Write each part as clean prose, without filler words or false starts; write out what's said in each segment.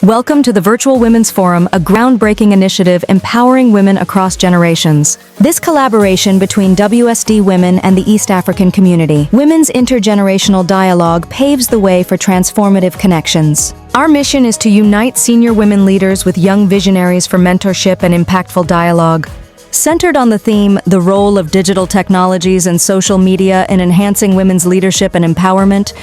Welcome to the Virtual Women's Forum, a groundbreaking initiative empowering women across generations. This collaboration between WSD Women and the East African community, women's intergenerational dialogue paves the way for transformative connections. Our mission is to unite senior women leaders with young visionaries for mentorship and impactful dialogue. Centered on the theme, the role of digital technologies and social media in enhancing women's leadership and empowerment,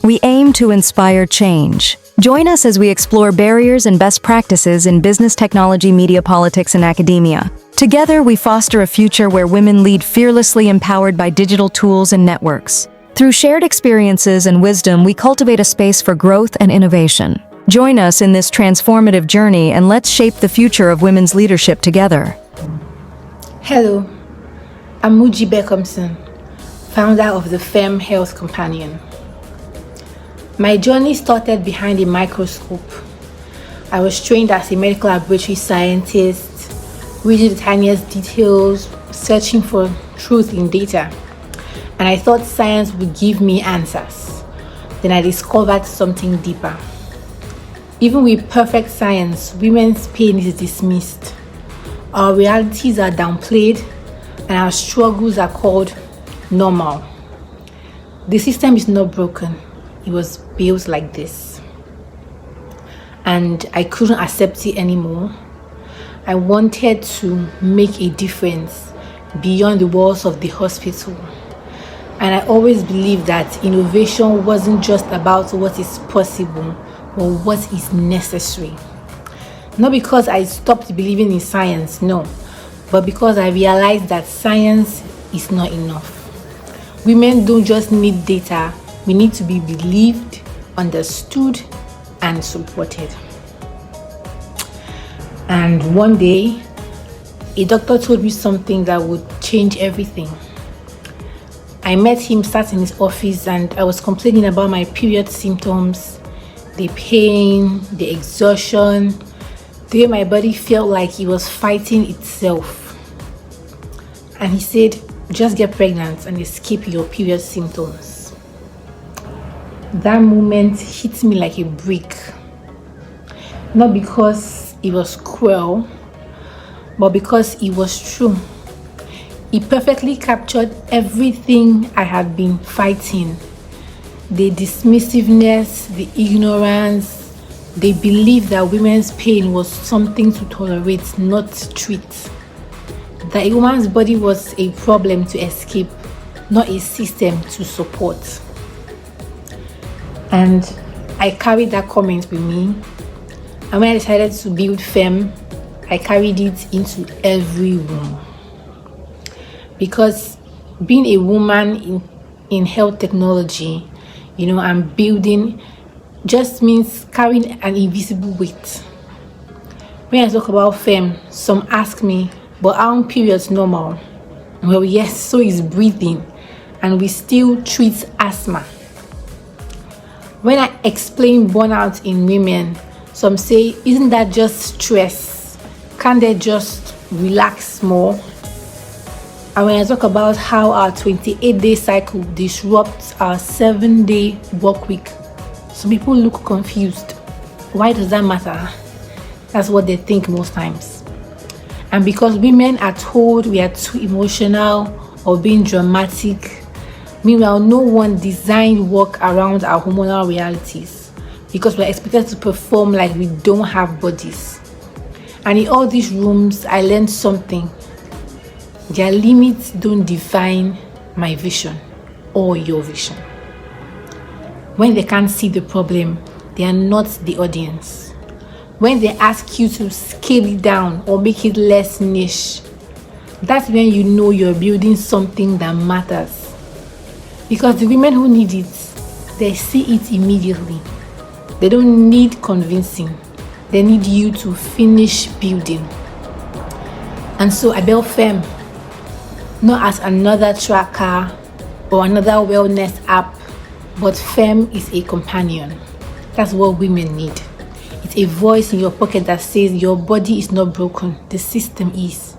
we aim to inspire change. Join us as we explore barriers and best practices in business, technology, media, politics, and academia. Together, we foster a future where women lead fearlessly, empowered by digital tools and networks. Through shared experiences and wisdom, we cultivate a space for growth and innovation. Join us in this transformative journey and let's shape the future of women's leadership together. Hello, I'm Muji Bekomson, founder of the FEMME Health Companion. My journey started behind a microscope. I was trained as a medical laboratory scientist, reading the tiniest details, searching for truth in data, and I thought science would give me answers. Then I discovered something deeper. Even with perfect science, women's pain is dismissed. Our realities are downplayed, and our struggles are called normal. The system is not broken. It was built like this. And I couldn't accept it anymore. I wanted to make a difference beyond the walls of the hospital. And I always believed that innovation wasn't just about what is possible, but what is necessary. Not because I stopped believing in science, no, but because I realized that science is not enough. Women don't just need data, we need to be believed, understood, and supported. And one day, a doctor told me something that would change everything. I met him, sat in his office, and I was complaining about my period symptoms, the pain, the exhaustion, the way my body felt like it was fighting itself. And he said, just get pregnant and escape your period symptoms. That moment hit me like a brick. Not because it was cruel, but because it was true. It perfectly captured everything I had been fighting. The dismissiveness, the ignorance, the belief that women's pain was something to tolerate, not treat. That a woman's body was a problem to escape, not a system to support. And I carried that comment with me. And when I decided to build FEMME, I carried it into every room. Because being a woman in health technology, and building just means carrying an invisible weight. When I talk about FEMME, some ask me, but aren't periods normal? Well, yes, so is breathing, and we still treat asthma. When I explain burnout in women, some say, isn't that just stress? Can't they just relax more? And when I talk about how our 28-day cycle disrupts our 7-day work week, some people look confused. Why does that matter? That's what they think most times. And because women are told we are too emotional or being dramatic, meanwhile, no one designed work around our hormonal realities because we're expected to perform like we don't have bodies. And in all these rooms, I learned something. Their limits don't define my vision or your vision. When they can't see the problem, they are not the audience. When they ask you to scale it down or make it less niche, that's when you know you're building something that matters. Because the women who need it, they see it immediately. They don't need convincing. They need you to finish building. And so I built FEMME, not as another tracker or another wellness app, but FEMME is a companion. That's what women need. It's a voice in your pocket that says your body is not broken, the system is.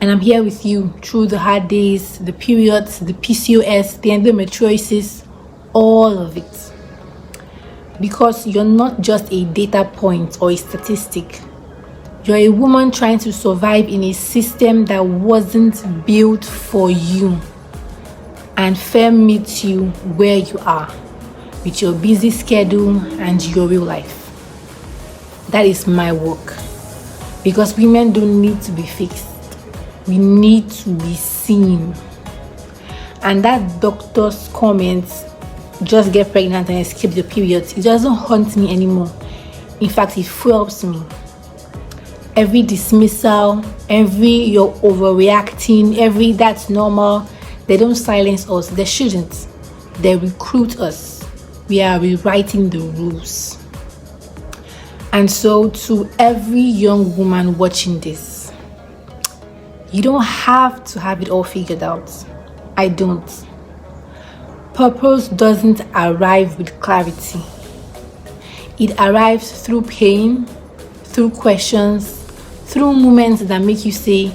And I'm here with you through the hard days, the periods, the PCOS, the endometriosis, all of it. because you're not just a data point or a statistic. You're a woman trying to survive in a system that wasn't built for you. And FEMME meets you where you are, with your busy schedule and your real life. That is my work. Because women don't need to be fixed. We need to be seen. And that doctor's comments, just get pregnant and escape your periods, it doesn't haunt me anymore. In fact, it fuels me. Every dismissal, every you're overreacting, every that's normal, they don't silence us. They shouldn't. They recruit us. We are rewriting the rules. And so to every young woman watching this, you don't have to have it all figured out. I don't. Purpose doesn't arrive with clarity. It arrives through pain, through questions, through moments that make you say,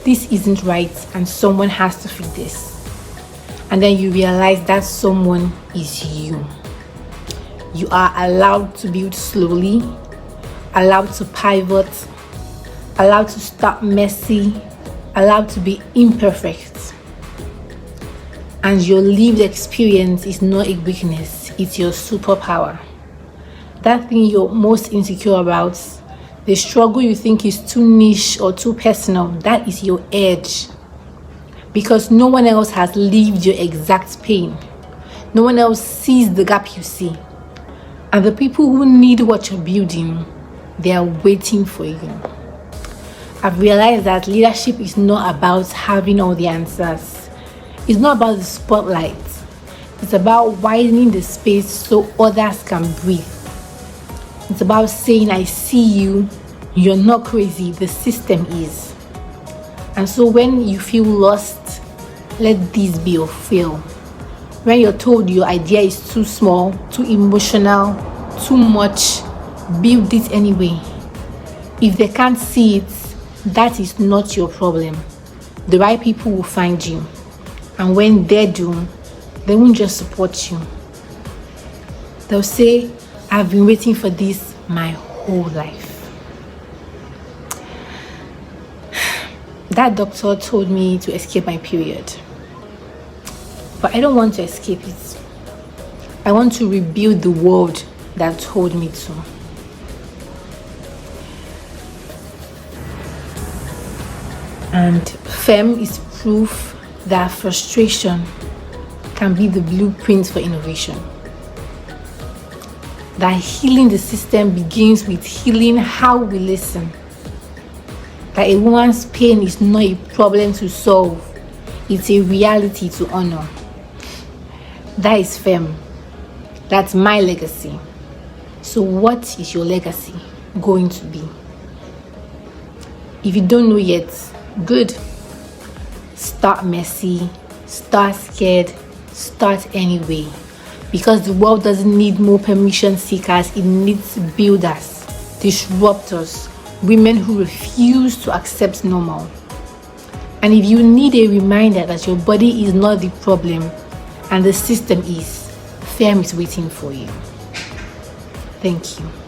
this isn't right and someone has to fix this. And then you realize that someone is you. You are allowed to build slowly, allowed to pivot, allowed to start messy, allowed to be imperfect. And your lived experience is not a weakness, it's your superpower. That thing you're most insecure about, the struggle you think is too niche or too personal, that is your edge. Because no one else has lived your exact pain. No one else sees the gap you see. And the people who need what you're building, they are waiting for you. I've realized that leadership is not about having all the answers. It's not about the spotlight. It's about widening the space so others can breathe. It's about saying, I see you, you're not crazy, the system is. And so when you feel lost, let this be your feel. When you're told your idea is too small, too emotional, too much, build it anyway. If they can't see it, that is not your problem. The right people will find you. And when they do, they won't just support you. They'll say, I've been waiting for this my whole life. That doctor told me to escape my period. But I don't want to escape it. I want to rebuild the world that told me to. And FEMME is proof that frustration can be the blueprint for innovation. That healing the system begins with healing how we listen. That a woman's pain is not a problem to solve, it's a reality to honor. That is FEMME. That's my legacy. So what is your legacy going to be? If you don't know yet, good. Start messy, start scared, start anyway. Because the world doesn't need more permission seekers, it needs builders, disruptors, women who refuse to accept normal. And if you need a reminder that your body is not the problem and the system is, FEMME is waiting for you. Thank you.